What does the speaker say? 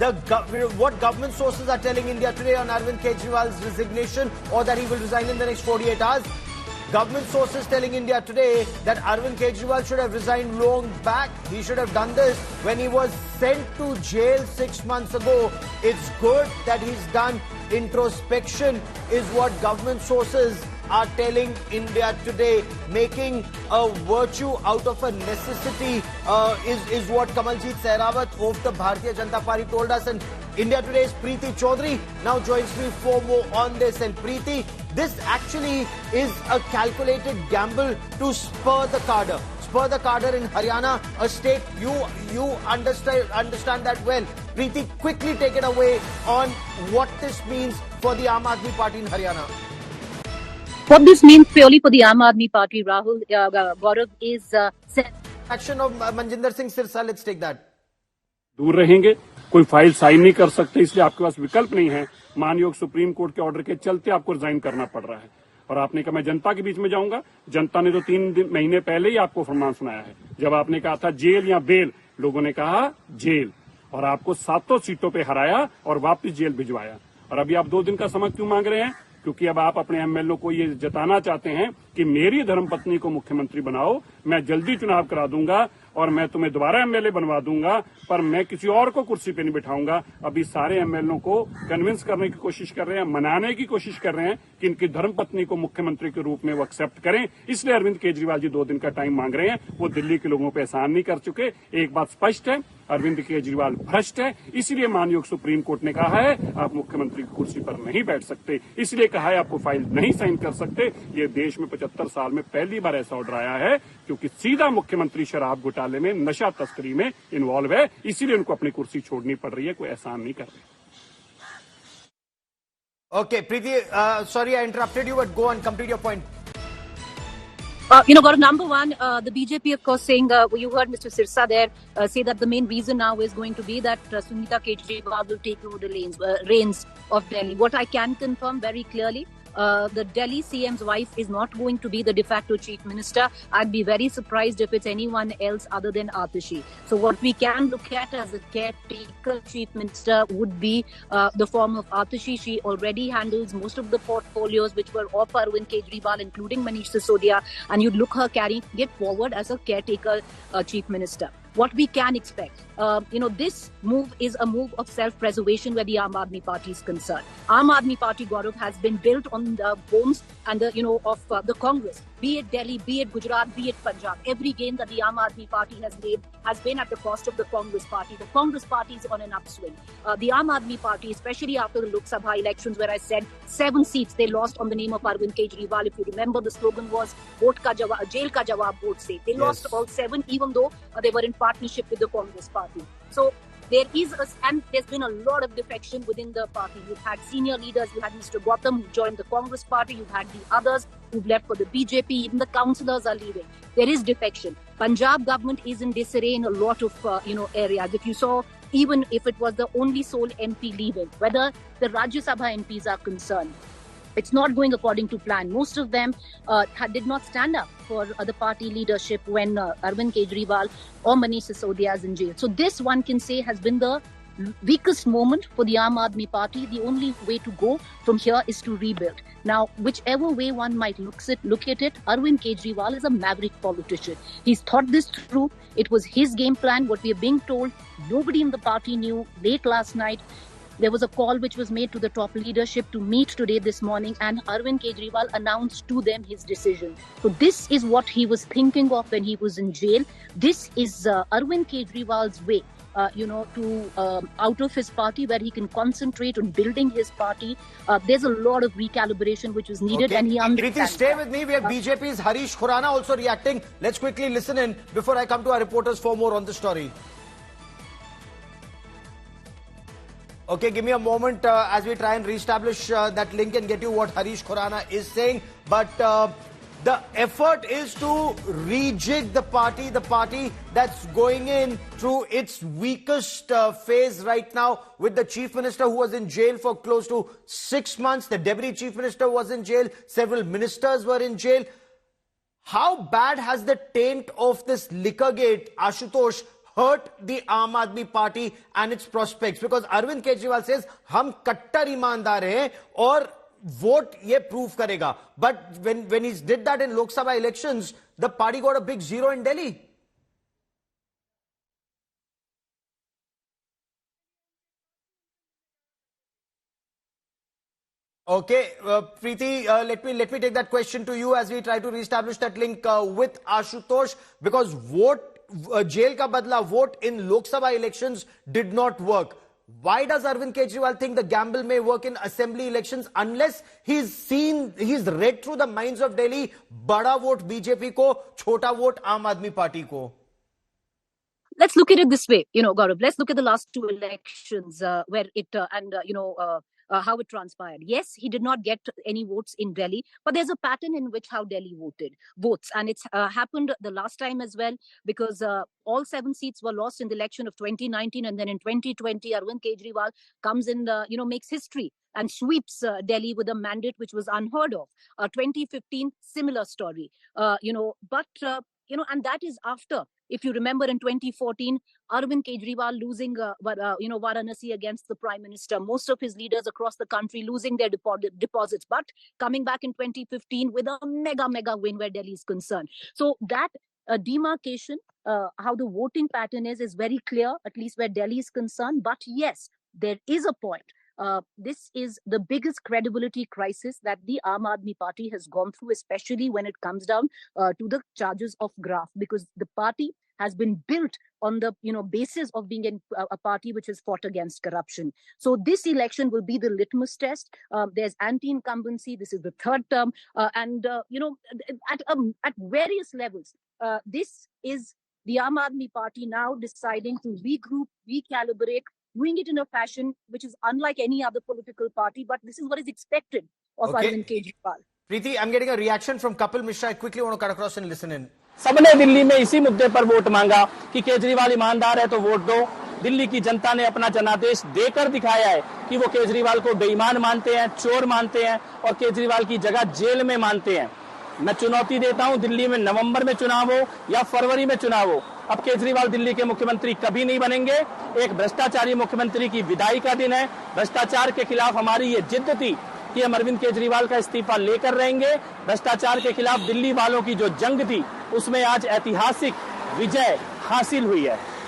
what government sources are telling India today on Arvind Kejriwal's resignation or that he will resign in the next 48 hours. Government sources telling India today that Arvind Kejriwal should have resigned long back. He should have done this when he was sent to jail 6 months ago. It's good that he's done introspection, is what government sources are telling India today. Making a virtue out of a necessity is what Kamaljeet Sehrawat of the Bharatiya Janata Party told us. And India Today's Preeti Chaudhary now joins me for more on this. And Preeti, this actually is a calculated gamble to spur the cadre. Spur the cadre in Haryana, a state you understand that well. Preeti, quickly take it away on what this means for the Aam Aadmi Party in Haryana. What this means purely for the Aam Aadmi Party, Rahul, Gaurav, is action of Manjinder Singh Sirsa. Let's take that. दूर रहेंगे, कोई file sign नहीं कर सकते, इसलिए आपके पास विकल्प नहीं है। मानयोग सुप्रीम कोर्ट के ऑर्डर के चलते आपको रिजाइन करना पड़ रहा है। और आपने कहा मैं जनता के बीच में जाऊंगा। जनता ने तो 3 महीने पहले ही आपको फरमान सुनाया है। जब आपने कहा था जेल या बेल, लोगों ने कहा जेल, और आपको 7 सीटों पे हराया और वापस जेल भिजवाया। और अभी आप 2 दिन का समय क्यों मांग रहे हैं? क्योंकि अब आप अपने एमएलए को ये जताना चाहते हैं कि मेरी धर्मपत्नी को मुख्यमंत्री बनाओ, मैं जल्दी चुनाव करा दूंगा और मैं तुम्हें दोबारा एमएलए बनवा दूंगा, पर मैं किसी और को कुर्सी पे नहीं बिठाऊंगा। अभी सारे एमएलए को कन्विंस करने की कोशिश कर रहे हैं, मनाने की कोशिश कर रहे हैं कि इनकी धर्मपत्नी को मुख्यमंत्री के रूप में वो एक्सेप्ट करें। इसलिए अरविंद केजरीवाल जी 2 दिन का टाइम मांग रहे हैं। वो दिल्ली के लोगों पर एहसान नहीं कर चुके। एक बात स्पष्ट है, अरविंद केजरीवाल भ्रष्ट है। इसलिए मानयोग सुप्रीम कोर्ट ने कहा है आप मुख्यमंत्री की कुर्सी पर नहीं बैठ सकते। इसलिए कहा है आपको फाइल नहीं साइन कर सकते। ये देश में 75 साल में पहली बार ऐसा ऑर्डर आया है, क्योंकि सीधा मुख्यमंत्री शराब घोटाले में, नशा तस्करी में इन्वॉल्व है। इसीलिए उनको अपनी कुर्सी छोड़नी पड़ रही है, कोई एहसान नहीं कर रहे। Okay, Preeti, sorry I interrupted you, but go on, complete your point. Gaurav, number one, the BJP, of course, saying, you heard Mr. Sirsa there say that the main reason now is going to be that Sunita Kejriwal will take over the reins of Delhi. What I can confirm very clearly, the Delhi CM's wife is not going to be the de facto chief minister. I'd be very surprised if it's anyone else other than Aatishi. So what we can look at as a caretaker chief minister would be the form of Aatishi. She already handles most of the portfolios which were of Arvind Kejriwal, including Manish Sisodia, and you'd look her carrying it forward as a caretaker chief minister. What we can expect, this move is a move of self-preservation where the Aam Aadmi Party is concerned. Aam Aadmi Party, Gaurav, has been built on the bones and of the Congress. Be it Delhi, be it Gujarat, be it Punjab. Every gain that the Aam Aadmi Party has made has been at the cost of the Congress Party. The Congress Party is on an upswing. The Aam Aadmi Party, especially after the Lok Sabha elections, where I said 7 seats they lost on the name of Arvind Kejriwal. If you remember, the slogan was "Vote ka jawab, jail ka jawab, vote se." They lost all 7, even though they were in partnership with the Congress Party. So there is and there's been a lot of defection within the party. You've had senior leaders, you had Mr. Gautam who joined the Congress Party, you've had the others who've left for the BJP, even the councillors are leaving. There is defection. Punjab government is in disarray in a lot of areas. If you saw, even if it was the only sole MP leaving, whether the Rajya Sabha MPs are concerned, it's not going according to plan. Most of them did not stand up for the party leadership when Arvind Kejriwal or Manish Sisodia is in jail. So this, one can say, has been the weakest moment for the Aam Aadmi Party. The only way to go from here is to rebuild. Now, whichever way one might look at it, Arvind Kejriwal is a maverick politician. He's thought this through. It was his game plan. What we are being told, nobody in the party knew. Late last night, there was a call which was made to the top leadership to meet today this morning, and Arvind Kejriwal announced to them his decision. So this is what he was thinking of when he was in jail. This is Arvind Kejriwal's way, to out of his party, where he can concentrate on building his party. There's a lot of recalibration which was needed, and he understands. Preeti, stay with me. We have BJP's Harish Khurana also reacting. Let's quickly listen in before I come to our reporters for more on the story. Okay, give me a moment as we try and reestablish that link and get you what Harish Khurana is saying. But the effort is to rejig the party that's going in through its weakest phase right now, with the chief minister who was in jail for close to 6 months. The deputy chief minister was in jail. Several ministers were in jail. How bad has the taint of this liquor gate, Ashutosh, hurt the Aam Aadmi Party and its prospects? Because Arvind Kejriwal says, हम कट्टर ईमानदार हैं और vote ये prove करेगा. But when he did that in Lok Sabha elections, the party got a big zero in Delhi. Okay, Preeti, let me take that question to you as we try to reestablish that link with Ashutosh, because jail ka badla vote in Lok Sabha elections did not work. Why does Arvind Kejriwal think the gamble may work in assembly elections unless he's read through the minds of Delhi? Bada vote BJP ko, chota vote Aam Aadmi Party ko. Let's look at it this way, Gaurav. Let's look at the last two elections where it how it transpired. Yes, he did not get any votes in Delhi, but there's a pattern in which how Delhi votes, and it's happened the last time as well, because all 7 seats were lost in the election of 2019, and then in 2020, Arvind Kejriwal comes in, makes history and sweeps Delhi with a mandate which was unheard of. 2015, similar story, and that is after. If you remember, in 2014, Arvind Kejriwal losing, Varanasi against the Prime Minister, most of his leaders across the country losing their deposits, but coming back in 2015 with a mega win where Delhi is concerned. So that demarcation, how the voting pattern is very clear, at least where Delhi is concerned. But yes, there is a point. This is the biggest credibility crisis that the Aam Aadmi Party has gone through, especially when it comes down to the charges of graft, because the party has been built on the basis of being a party which has fought against corruption. So this election will be the litmus test. There's anti-incumbency. This is the third term, and at various levels, this is the Aam Aadmi Party now deciding to regroup, recalibrate, doing it in a fashion which is unlike any other political party, but this is what is expected of Arvind Kejriwal. Preeti, I'm getting a reaction from Kapil Mishra. I quickly want to cut across and listen in. सबने दिल्ली में इसी मुद्दे पर vote मांगा कि केजरीवाल ईमानदार है तो वोट दो. दिल्ली की जनता ने अपना जनादेश देकर दिखाया है कि वो केजरीवाल को बेईमान मानते हैं, चोर मानते हैं और केजरीवाल की जगह जेल में मानते हैं. मैं चुनौती देता हूं, दिल्ली में नवंबर में चुनाव हो या फरवरी में चुनाव हो, अब केजरीवाल दिल्ली के मुख्यमंत्री कभी नहीं बनेंगे. एक भ्रष्टाचारी मुख्यमंत्री की विदाई का दिन है. भ्रष्टाचार के खिलाफ हमारी ये जिद्द थी कि हम अरविंद केजरीवाल का इस्तीफा लेकर रहेंगे. भ्रष्टाचार के खिलाफ दिल्ली वालों की जो जंग थी उसमें आज ऐतिहासिक विजय हासिल हुई है.